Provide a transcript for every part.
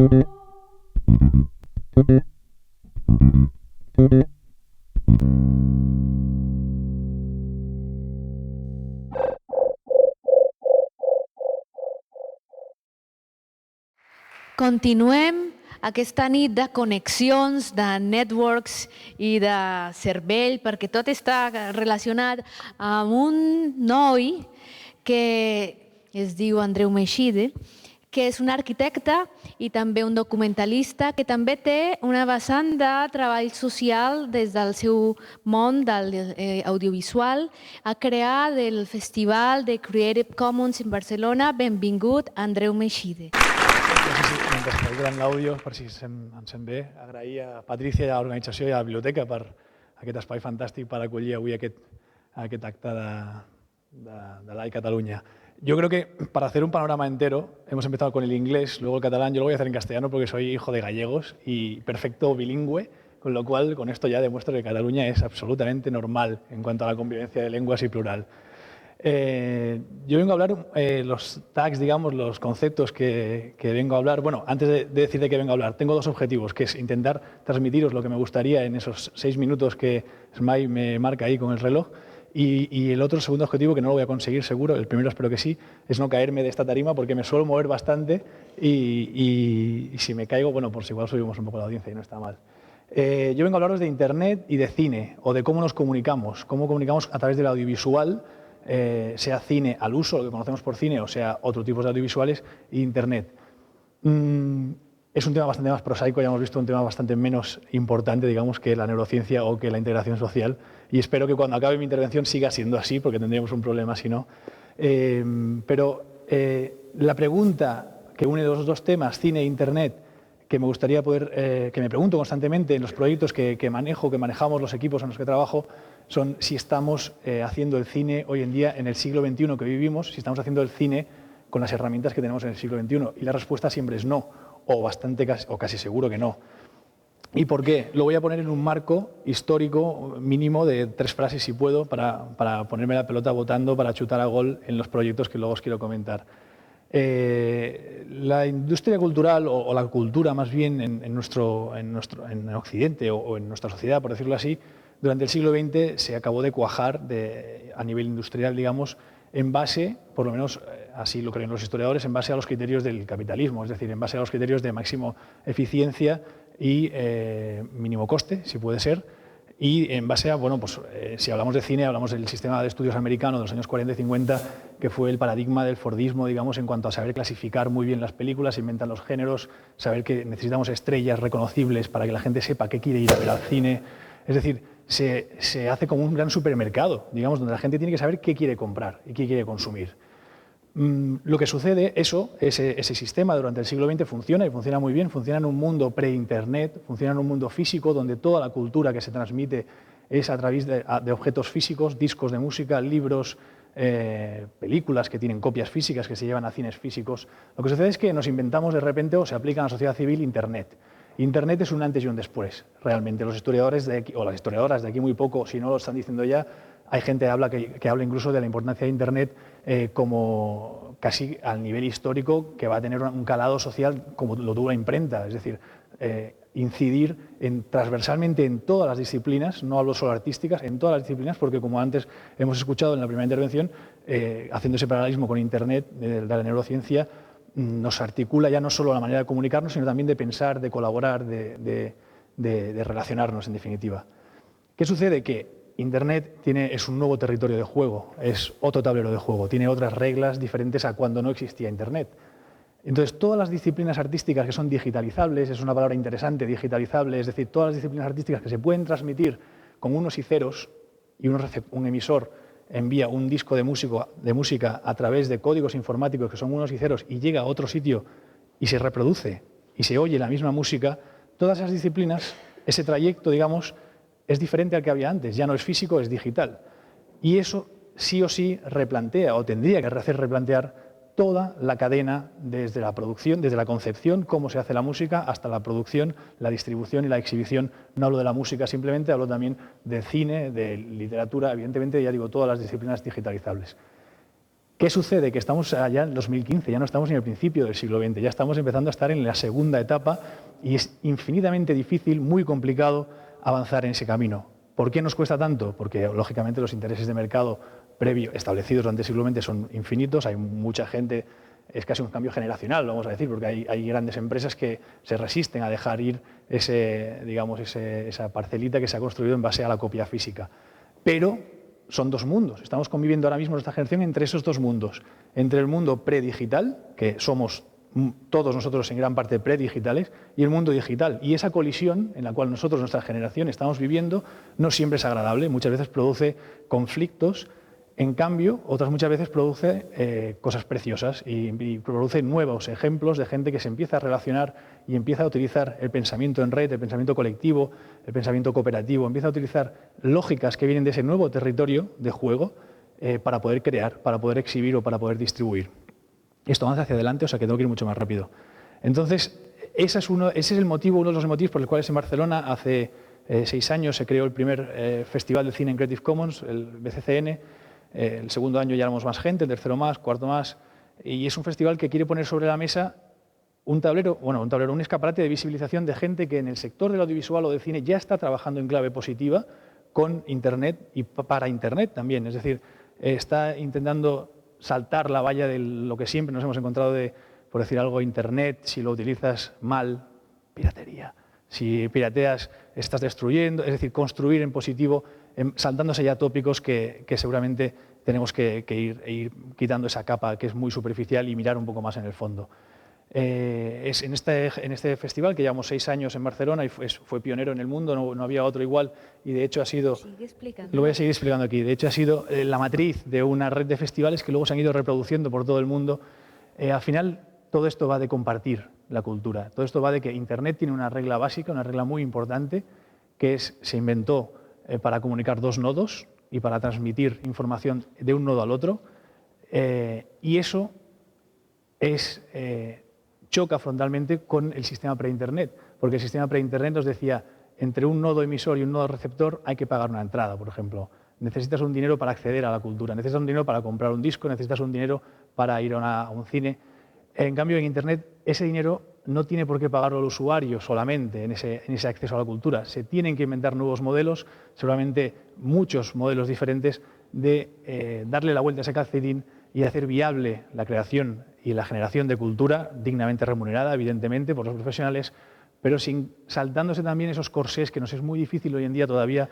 Continuem aquesta nit de connexions, de networks i de cervell, perquè tot està relacionat amb un noi que es diu Andreu Meixide, que és un arquitecte i també un documentalista que també té una vessant de treball social des del seu món del audiovisual. Ha creat el Festival de Creative Commons en Barcelona. Benvingut, Andreu Meixide. Mentre carreguen l'àudio, per si em sent bé, agrair a Patrícia i a l'organització i a la biblioteca per aquest espai fantàstic per acollir avui aquest acte de l'AI Cataluña. Yo creo que para hacer un panorama entero, hemos empezado con el inglés, luego el catalán, yo lo voy a hacer en castellano porque soy hijo de gallegos y perfecto bilingüe, con lo cual con esto ya demuestro que Cataluña es absolutamente normal en cuanto a la convivencia de lenguas y plural. Yo vengo a hablar los tags, digamos, los conceptos que vengo a hablar. Bueno, antes de decir de qué vengo a hablar, tengo dos objetivos, que es intentar transmitiros lo que me gustaría en esos 6 minutos que Smile me marca ahí con el reloj. Y el otro segundo objetivo, que no lo voy a conseguir seguro, el primero espero que sí, es no caerme de esta tarima porque me suelo mover bastante y si me caigo, bueno, pues igual subimos un poco la audiencia y no está mal. Yo vengo a hablaros de Internet y de cine, o de cómo nos comunicamos a través del audiovisual, sea cine al uso, lo que conocemos por cine, o sea otro tipo de audiovisuales, e Internet. Es un tema bastante más prosaico, ya hemos visto un tema bastante menos importante, digamos, que la neurociencia o que la integración social, y espero que cuando acabe mi intervención siga siendo así, porque tendríamos un problema si no. Pero la pregunta que une los dos temas, cine e Internet, que me gustaría poder, que me pregunto constantemente en los proyectos que manejo, que manejamos los equipos en los que trabajo, son si estamos haciendo el cine hoy en día en el siglo XXI que vivimos, si estamos haciendo el cine con las herramientas que tenemos en el siglo XXI. Y la respuesta siempre es no, o casi seguro que no. ¿Y por qué? Lo voy a poner en un marco histórico mínimo de 3 frases, si puedo, para ponerme la pelota votando, para chutar a gol en los proyectos que luego os quiero comentar. La industria cultural, o la cultura más bien en Occidente o en nuestra sociedad, por decirlo así, durante el siglo XX se acabó de cuajar a nivel industrial, digamos, en base, por lo menos así lo creen los historiadores, en base a los criterios del capitalismo, es decir, en base a los criterios de máxima eficiencia y mínimo coste, si puede ser, y en base a, bueno, pues si hablamos de cine, hablamos del sistema de estudios americano de los años 40 y 50, que fue el paradigma del fordismo, digamos, en cuanto a saber clasificar muy bien las películas, inventar los géneros, saber que necesitamos estrellas reconocibles para que la gente sepa qué quiere ir a ver al cine. Es decir, se hace como un gran supermercado, digamos, donde la gente tiene que saber qué quiere comprar y qué quiere consumir. Lo que sucede, ese sistema durante el siglo XX funciona y funciona muy bien, funciona en un mundo pre-internet, funciona en un mundo físico donde toda la cultura que se transmite es a través de objetos físicos, discos de música, libros, películas que tienen copias físicas que se llevan a cines físicos. Lo que sucede es que nos inventamos de repente o se aplica en la sociedad civil Internet. Internet es un antes y un después, realmente. Los historiadores de aquí, o las historiadoras de aquí muy poco, si no lo están diciendo ya, hay gente que habla incluso de la importancia de Internet como casi al nivel histórico que va a tener un calado social como lo tuvo la imprenta, es decir, incidir transversalmente en todas las disciplinas, no hablo solo artísticas, en todas las disciplinas, porque como antes hemos escuchado en la primera intervención, haciendo ese paralelismo con Internet de la neurociencia, nos articula ya no solo la manera de comunicarnos, sino también de pensar, de colaborar, de relacionarnos, en definitiva. ¿Qué sucede? Que Internet es un nuevo territorio de juego, es otro tablero de juego, tiene otras reglas diferentes a cuando no existía Internet. Entonces, todas las disciplinas artísticas que son digitalizables, es una palabra interesante, digitalizable, es decir, todas las disciplinas artísticas que se pueden transmitir con unos y ceros y un emisor envía un disco de música a través de códigos informáticos que son unos y ceros y llega a otro sitio y se reproduce y se oye la misma música, todas esas disciplinas, ese trayecto, digamos, es diferente al que había antes, ya no es físico, es digital. Y eso sí o sí replantea, o tendría que hacer replantear, toda la cadena desde la producción, desde la concepción, cómo se hace la música, hasta la producción, la distribución y la exhibición. No hablo de la música simplemente, hablo también de cine, de literatura, evidentemente, ya digo, todas las disciplinas digitalizables. ¿Qué sucede? Que estamos allá en 2015, ya no estamos en el principio del siglo XX, ya estamos empezando a estar en la segunda etapa y es infinitamente difícil, muy complicado avanzar en ese camino. ¿Por qué nos cuesta tanto? Porque, lógicamente, los intereses de mercado establecidos durante el siglo XX son infinitos, hay mucha gente, es casi un cambio generacional, vamos a decir, porque hay grandes empresas que se resisten a dejar ir esa parcelita que se ha construido en base a la copia física. Pero son dos mundos. Estamos conviviendo ahora mismo nuestra generación entre esos dos mundos. Entre el mundo predigital, que somos todos nosotros en gran parte predigitales, y el mundo digital. Y esa colisión en la cual nosotros, nuestra generación, estamos viviendo, no siempre es agradable. Muchas veces produce conflictos. En cambio, otras muchas veces produce cosas preciosas y produce nuevos ejemplos de gente que se empieza a relacionar y empieza a utilizar el pensamiento en red, el pensamiento colectivo, el pensamiento cooperativo, empieza a utilizar lógicas que vienen de ese nuevo territorio de juego para poder crear, para poder exhibir o para poder distribuir. Esto avanza hacia adelante, o sea que tengo que ir mucho más rápido. Entonces, ese es uno de los motivos por los cuales en Barcelona hace 6 años se creó el primer Festival de Cine en Creative Commons, el BCCN. El segundo año ya éramos más gente, el tercero más, cuarto más, y es un festival que quiere poner sobre la mesa un escaparate de visibilización de gente que en el sector del audiovisual o del cine ya está trabajando en clave positiva con Internet y para Internet también. Es decir, está intentando saltar la valla de lo que siempre nos hemos encontrado de, por decir algo, Internet, si lo utilizas mal, piratería. Si pirateas, estás destruyendo, es decir, construir en positivo, saltándose ya tópicos que seguramente tenemos que ir quitando esa capa que es muy superficial y mirar un poco más en el fondo. Es en este festival, que llevamos 6 años en Barcelona y fue pionero en el mundo, no había otro igual, y de hecho ha sido, lo voy a seguir explicando aquí, de hecho ha sido la matriz de una red de festivales que luego se han ido reproduciendo por todo el mundo. Al final, todo esto va de compartir la cultura, todo esto va de que Internet tiene una regla básica, una regla muy importante, que se inventó para comunicar dos nodos y para transmitir información de un nodo al otro, y eso choca frontalmente con el sistema pre-Internet, porque el sistema pre-Internet nos decía, entre un nodo emisor y un nodo receptor hay que pagar una entrada, por ejemplo. Necesitas un dinero para acceder a la cultura, necesitas un dinero para comprar un disco, necesitas un dinero para ir a un cine. En cambio, en Internet, ese dinero no tiene por qué pagarlo el usuario solamente en ese acceso a la cultura. Se tienen que inventar nuevos modelos, seguramente muchos modelos diferentes, de darle la vuelta a ese calcetín y hacer viable la creación y la generación de cultura dignamente remunerada, evidentemente, por los profesionales, pero saltándose también esos corsés que nos es muy difícil hoy en día todavía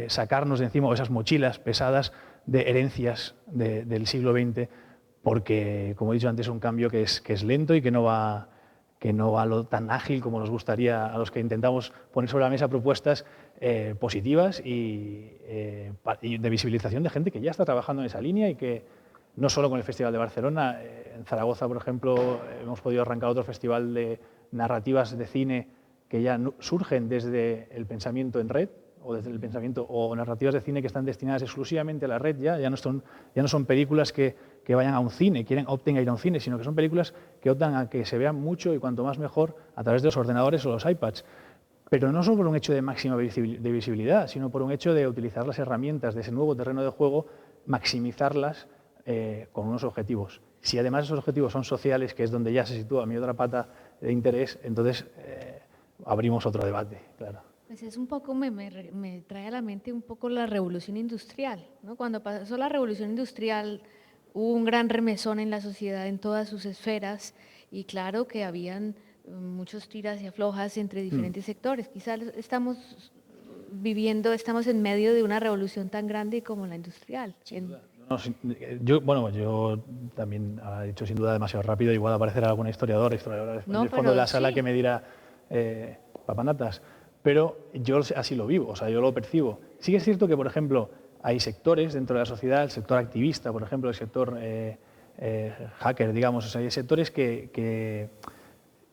sacarnos de encima, o esas mochilas pesadas de herencias del siglo XX, porque, como he dicho antes, es un cambio que es lento y que no va lo tan ágil como nos gustaría a los que intentamos poner sobre la mesa propuestas positivas y de visibilización de gente que ya está trabajando en esa línea y que no solo con el Festival de Barcelona, en Zaragoza, por ejemplo, hemos podido arrancar otro festival de narrativas de cine que ya surgen desde el pensamiento en red o desde el pensamiento o narrativas de cine que están destinadas exclusivamente a la red, ya no son películas que vayan a un cine, opten a ir a un cine, sino que son películas que optan a que se vean mucho y cuanto más mejor a través de los ordenadores o los iPads. Pero no solo por un hecho de máxima de visibilidad, sino por un hecho de utilizar las herramientas de ese nuevo terreno de juego, maximizarlas con unos objetivos. Si además esos objetivos son sociales, que es donde ya se sitúa mi otra pata de interés, entonces abrimos otro debate, claro. Pues es un poco, me trae a la mente un poco la revolución industrial, ¿no? Cuando pasó la revolución industrial hubo un gran remesón en la sociedad en todas sus esferas y claro que habían muchos tiras y aflojas entre diferentes sectores. Quizás estamos en medio de una revolución tan grande como la industrial. Sin duda. Yo también he dicho sin duda demasiado rápido, igual aparecerá algún historiadora en el fondo de la sala que me dirá papanatas, pero yo así lo vivo, o sea, yo lo percibo. Sí que es cierto que, por ejemplo, hay sectores dentro de la sociedad, el sector activista, por ejemplo, el sector hacker, digamos, o sea, hay sectores que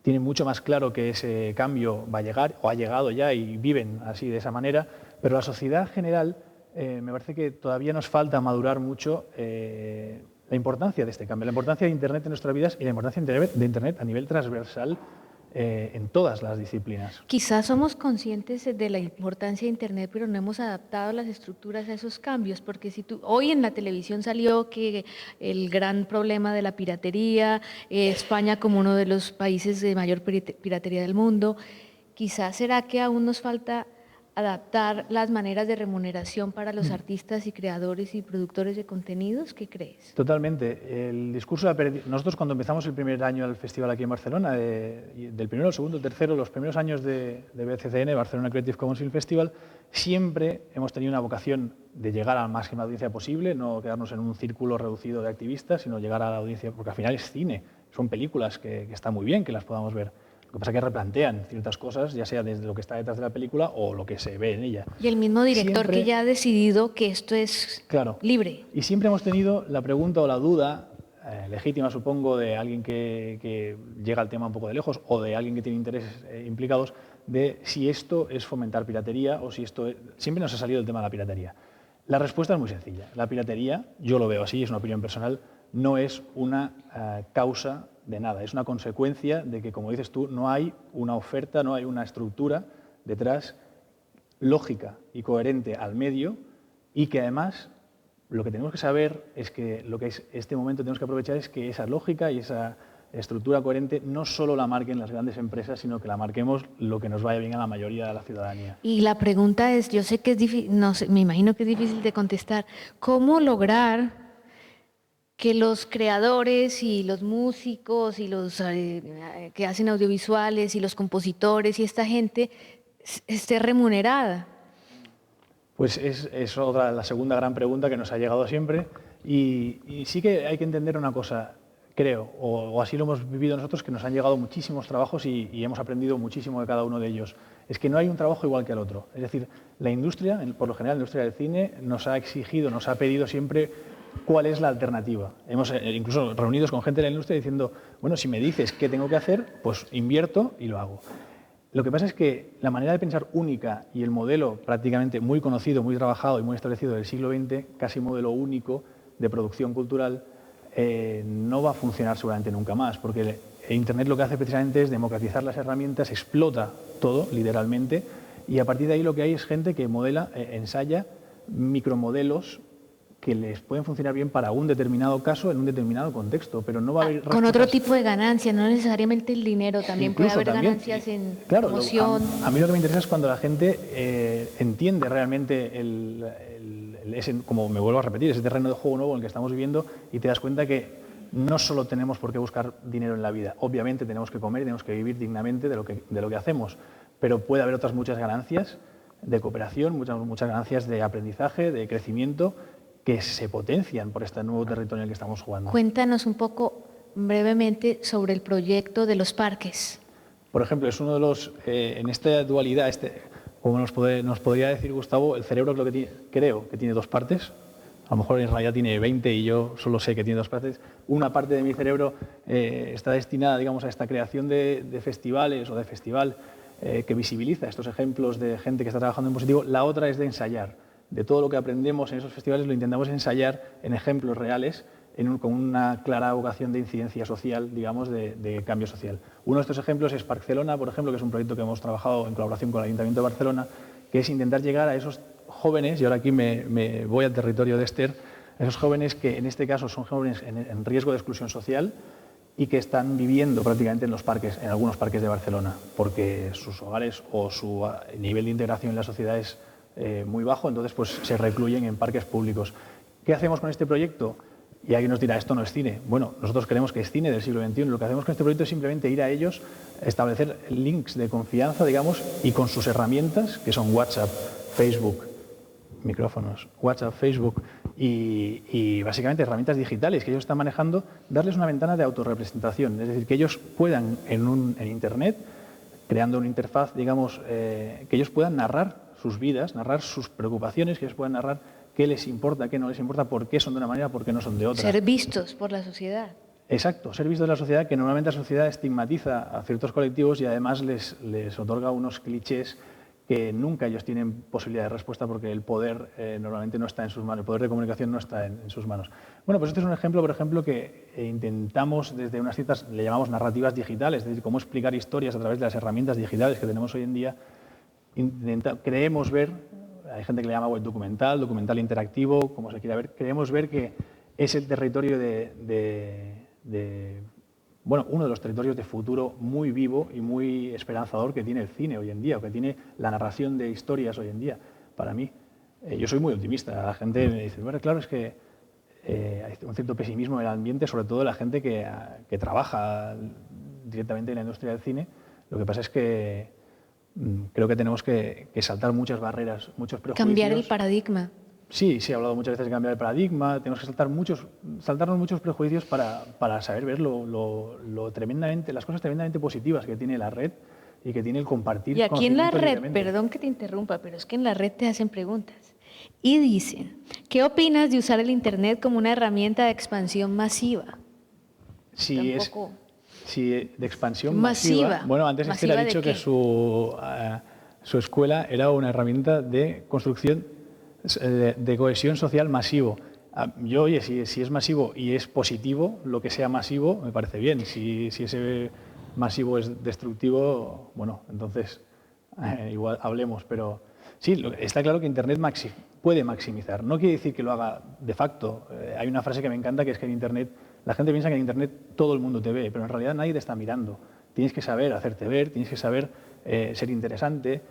tienen mucho más claro que ese cambio va a llegar o ha llegado ya y viven así de esa manera, pero la sociedad general me parece que todavía nos falta madurar mucho la importancia de este cambio, la importancia de Internet en nuestras vidas y la importancia de Internet a nivel transversal en todas las disciplinas. Quizás somos conscientes de la importancia de Internet, pero no hemos adaptado las estructuras a esos cambios, porque si hoy en la televisión salió que el gran problema de la piratería, España como uno de los países de mayor piratería del mundo, quizás será que aún nos falta adaptar las maneras de remuneración para los artistas y creadores y productores de contenidos. ¿Qué crees? Totalmente. El discurso nosotros cuando empezamos el primer año del festival aquí en Barcelona, del primero, el segundo, el tercero, los primeros años de BCCN, Barcelona Creative Commons Film Festival, siempre hemos tenido una vocación de llegar a la máxima audiencia posible, no quedarnos en un círculo reducido de activistas, sino llegar a la audiencia, porque al final es cine, son películas que está muy bien que las podamos ver. Lo que pasa es que replantean ciertas cosas, ya sea desde lo que está detrás de la película o lo que se ve en ella. Y el mismo director que ya ha decidido que esto es libre. Y siempre hemos tenido la pregunta o la duda, legítima supongo, de alguien que llega al tema un poco de lejos o de alguien que tiene intereses implicados, de si esto es fomentar piratería o si esto es... Siempre nos ha salido el tema de la piratería. La respuesta es muy sencilla. La piratería, yo lo veo así, es una opinión personal, no es una causa de nada, es una consecuencia de que, como dices tú, no hay una oferta, no hay una estructura detrás lógica y coherente al medio, y que además lo que tenemos que saber es que lo que es este momento tenemos que aprovechar es que esa lógica y esa estructura coherente no solo la marquen las grandes empresas, sino que la marquemos lo que nos vaya bien a la mayoría de la ciudadanía. Y la pregunta es, yo sé que es difícil, no sé, me imagino que es difícil de contestar, ¿cómo lograr que los creadores y los músicos y los que hacen audiovisuales y los compositores y esta gente esté remunerada? Pues es la segunda gran pregunta que nos ha llegado siempre, y sí que hay que entender una cosa, creo, o así lo hemos vivido nosotros, que nos han llegado muchísimos trabajos y hemos aprendido muchísimo de cada uno de ellos. Es que no hay un trabajo igual que el otro. Es decir, la industria, por lo general la industria del cine, nos ha exigido, nos ha pedido siempre cuál es la alternativa. Hemos incluso reunidos con gente de la industria diciendo, bueno, si me dices qué tengo que hacer, pues invierto y lo hago. Lo que pasa es que la manera de pensar única y el modelo prácticamente muy conocido, muy trabajado y muy establecido del siglo XX, casi modelo único de producción cultural, no va a funcionar seguramente nunca más, porque Internet lo que hace precisamente es democratizar las herramientas, explota todo, literalmente, y a partir de ahí lo que hay es gente que modela, ensaya micromodelos que les pueden funcionar bien para un determinado caso en un determinado contexto, pero no va a haber... Con otro tipo de ganancias, no necesariamente el dinero, también puede haber ganancias en promoción. A mí lo que me interesa es cuando la gente entiende realmente como me vuelvo a repetir, ese terreno de juego nuevo en el que estamos viviendo, y te das cuenta que no solo tenemos por qué buscar dinero en la vida, obviamente tenemos que comer y tenemos que vivir dignamente de lo que hacemos, pero puede haber otras muchas ganancias de cooperación, muchas ganancias de aprendizaje, de crecimiento, que se potencian por este nuevo territorio en el que estamos jugando. Cuéntanos un poco brevemente sobre el proyecto de los parques. Por ejemplo, es uno de los, en esta dualidad, como nos podría decir Gustavo, el cerebro es lo que tiene, creo que tiene dos partes. A lo mejor en realidad tiene 20 y yo solo sé que tiene dos partes. Una parte de mi cerebro está destinada, digamos, a esta creación de festivales o de festival que visibiliza estos ejemplos de gente que está trabajando en positivo. La otra es de ensayar. De todo lo que aprendemos en esos festivales lo intentamos ensayar en ejemplos reales, con una clara vocación de incidencia social, digamos, de cambio social. Uno de estos ejemplos es Parkcelona, por ejemplo, que es un proyecto que hemos trabajado en colaboración con el Ayuntamiento de Barcelona, que es intentar llegar a esos jóvenes, y ahora aquí me voy al territorio de Esther, a esos jóvenes que en este caso son jóvenes en riesgo de exclusión social y que están viviendo prácticamente en los parques, en algunos parques de Barcelona, porque sus hogares o su nivel de integración en la sociedad es muy bajo, entonces pues se recluyen en parques públicos. ¿Qué hacemos con este proyecto? Y alguien nos dirá, esto no es cine. Bueno, nosotros creemos que es cine del siglo XXI. Lo que hacemos con este proyecto es simplemente ir a ellos, establecer links de confianza, digamos, y con sus herramientas, que son WhatsApp, Facebook, micrófonos, WhatsApp, Facebook y básicamente herramientas digitales que ellos están manejando, darles una ventana de autorrepresentación. Es decir, que ellos puedan en Internet, creando una interfaz, digamos, que ellos puedan narrar sus vidas, narrar sus preocupaciones, que ellos puedan narrar qué les importa, qué no les importa, por qué son de una manera, por qué no son de otra. Ser vistos por la sociedad. Exacto, ser vistos de la sociedad, que normalmente la sociedad estigmatiza a ciertos colectivos y además les otorga unos clichés que nunca ellos tienen posibilidad de respuesta porque el poder normalmente no está en sus manos, el poder de comunicación no está en sus manos. Bueno, pues este es un ejemplo, por ejemplo, que intentamos desde unas ciertas, le llamamos narrativas digitales, es decir, cómo explicar historias a través de las herramientas digitales que tenemos hoy en día. Creemos ver, hay gente que le llama web documental, documental interactivo, como se quiera ver, creemos ver que es el territorio bueno, uno de los territorios de futuro muy vivo y muy esperanzador que tiene el cine hoy en día, o que tiene la narración de historias hoy en día. Para mí, yo soy muy optimista. La gente me dice, bueno, claro, es que hay un cierto pesimismo en el ambiente, sobre todo la gente que trabaja directamente en la industria del cine. Lo que pasa es que creo que tenemos que saltar muchas barreras, muchos prejuicios. Cambiar el paradigma. Sí, he hablado muchas veces de cambiar el paradigma, tenemos que saltarnos muchos prejuicios para saber ver las cosas tremendamente positivas que tiene la red y que tiene el compartir. Y aquí en la red, libremente. perdón que te interrumpa, pero es que en la red te hacen preguntas y dicen, ¿qué opinas de usar el Internet como una herramienta de expansión masiva? Sí, de expansión masiva. Bueno, antes ¿Masiva ha dicho de qué? que su escuela era una herramienta de construcción de cohesión social masivo. Yo, oye, si es masivo y es positivo, lo que sea masivo me parece bien. Si ese masivo es destructivo, bueno, entonces igual hablemos. Pero sí, está claro que Internet puede maximizar. No quiere decir que lo haga de facto. Hay una frase que me encanta, que es que en Internet, la gente piensa que en Internet todo el mundo te ve, pero en realidad nadie te está mirando. Tienes que saber hacerte ver, tienes que saber ser interesante,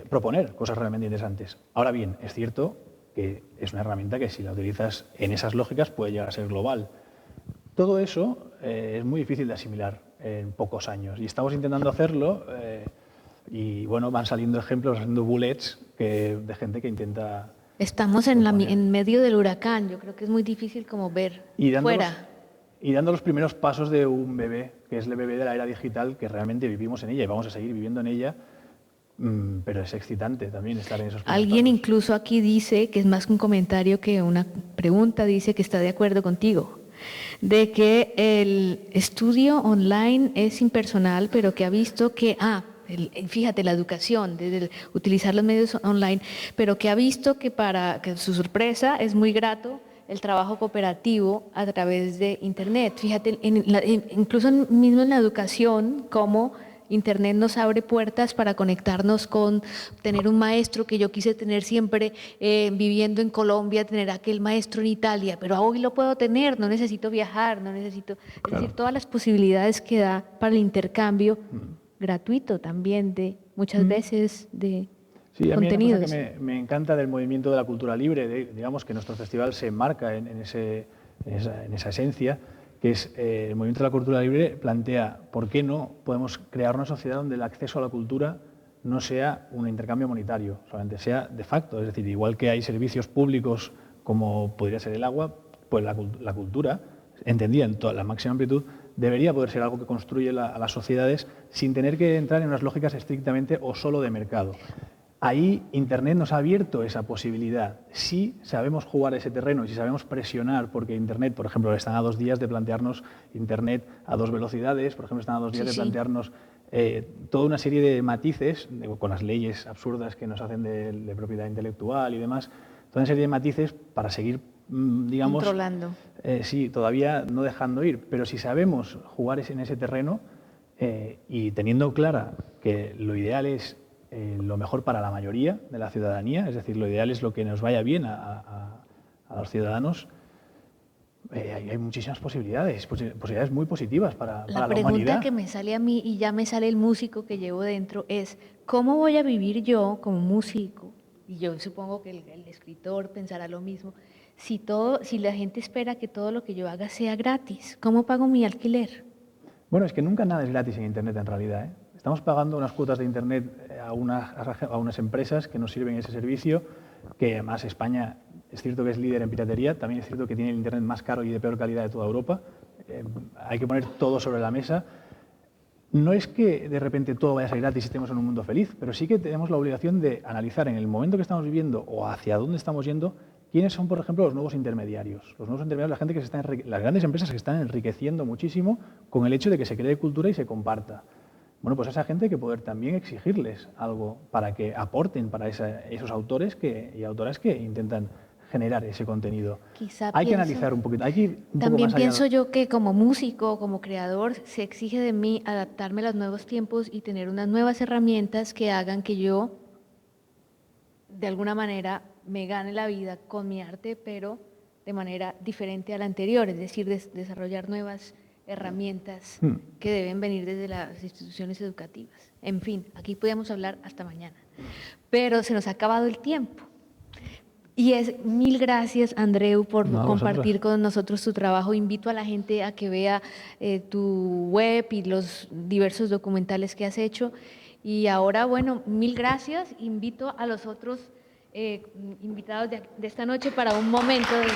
proponer cosas realmente interesantes. Ahora bien, es cierto que es una herramienta que si la utilizas en esas lógicas puede llegar a ser global. Todo eso es muy difícil de asimilar en pocos años y estamos intentando hacerlo y bueno, van saliendo ejemplos, haciendo bullets de gente que intenta... Estamos en medio del huracán, yo creo que es muy difícil como ver fuera. Y dando los primeros pasos de un bebé, que es el bebé de la era digital, que realmente vivimos en ella y vamos a seguir viviendo en ella. Pero es excitante también estar en esos pasos. Alguien incluso aquí dice, que es más un comentario que una pregunta, dice que está de acuerdo contigo, de que el estudio online es impersonal, pero que ha visto que, fíjate, la educación, desde utilizar los medios online, pero que ha visto que que su sorpresa es muy grato el trabajo cooperativo a través de Internet. Fíjate, incluso mismo en la educación, cómo Internet nos abre puertas para conectarnos con tener un maestro que yo quise tener siempre viviendo en Colombia, tener aquel maestro en Italia, pero hoy lo puedo tener, no necesito viajar, no necesito... Claro. Es decir, todas las posibilidades que da para el intercambio gratuito también de muchas veces de sí, a mí contenidos. Una cosa que me encanta del movimiento de la cultura libre, digamos que nuestro festival se enmarca en esa esencia, que es el movimiento de la cultura libre plantea por qué no podemos crear una sociedad donde el acceso a la cultura no sea un intercambio monetario, solamente sea de facto. Es decir, igual que hay servicios públicos como podría ser el agua, pues la cultura, entendida en toda la máxima amplitud, debería poder ser algo que construye a las sociedades sin tener que entrar en unas lógicas estrictamente o solo de mercado. Ahí Internet nos ha abierto esa posibilidad. Si sabemos jugar ese terreno y si sabemos presionar, porque Internet, por ejemplo, están a 2 días de plantearnos Internet a 2 velocidades, por ejemplo, están a 2 días de plantearnos toda una serie de matices, con las leyes absurdas que nos hacen de propiedad intelectual y demás, toda una serie de matices para seguir, digamos... Controlando. Sí, todavía no dejando ir, pero si sabemos jugar en ese terreno y teniendo clara que lo ideal es lo mejor para la mayoría de la ciudadanía, es decir, lo ideal es lo que nos vaya bien a los ciudadanos, hay muchísimas posibilidades muy positivas para la humanidad. La pregunta que me sale a mí, y ya me sale el músico que llevo dentro, es ¿cómo voy a vivir yo como músico? Y yo supongo que el escritor pensará lo mismo. Si la gente espera que todo lo que yo haga sea gratis, ¿cómo pago mi alquiler? Bueno, es que nunca nada es gratis en Internet en realidad, ¿eh? Estamos pagando unas cuotas de Internet a unas empresas que nos sirven ese servicio, que además España es cierto que es líder en piratería, también es cierto que tiene el Internet más caro y de peor calidad de toda Europa. Hay que poner todo sobre la mesa. No es que de repente todo vaya a ser gratis y estemos en un mundo feliz, pero sí que tenemos la obligación de analizar en el momento que estamos viviendo o hacia dónde estamos yendo, quiénes son, por ejemplo, los nuevos intermediarios. Los nuevos intermediarios, la gente que las grandes empresas que están enriqueciendo muchísimo con el hecho de que se cree cultura y se comparta. bueno, pues a esa gente hay que poder también exigirles algo para que aporten para esos autores y autoras que intentan generar ese contenido. Quizá Hay que analizar un poquito, hay que ir un poco también más allá. pienso yo que como músico, como creador, se exige de mí adaptarme a los nuevos tiempos y tener unas nuevas herramientas que hagan que yo, de alguna manera, me gane la vida con mi arte, pero de manera diferente a la anterior, es decir, desarrollar nuevas herramientas que deben venir desde las instituciones educativas. En fin, aquí podríamos hablar hasta mañana, pero se nos ha acabado el tiempo. Y mil gracias, Andreu, por compartir con nosotros tu trabajo. Invito a la gente a que vea tu web y los diversos documentales que has hecho. Y ahora, bueno, mil gracias. Invito a los otros invitados de esta noche para un momento de...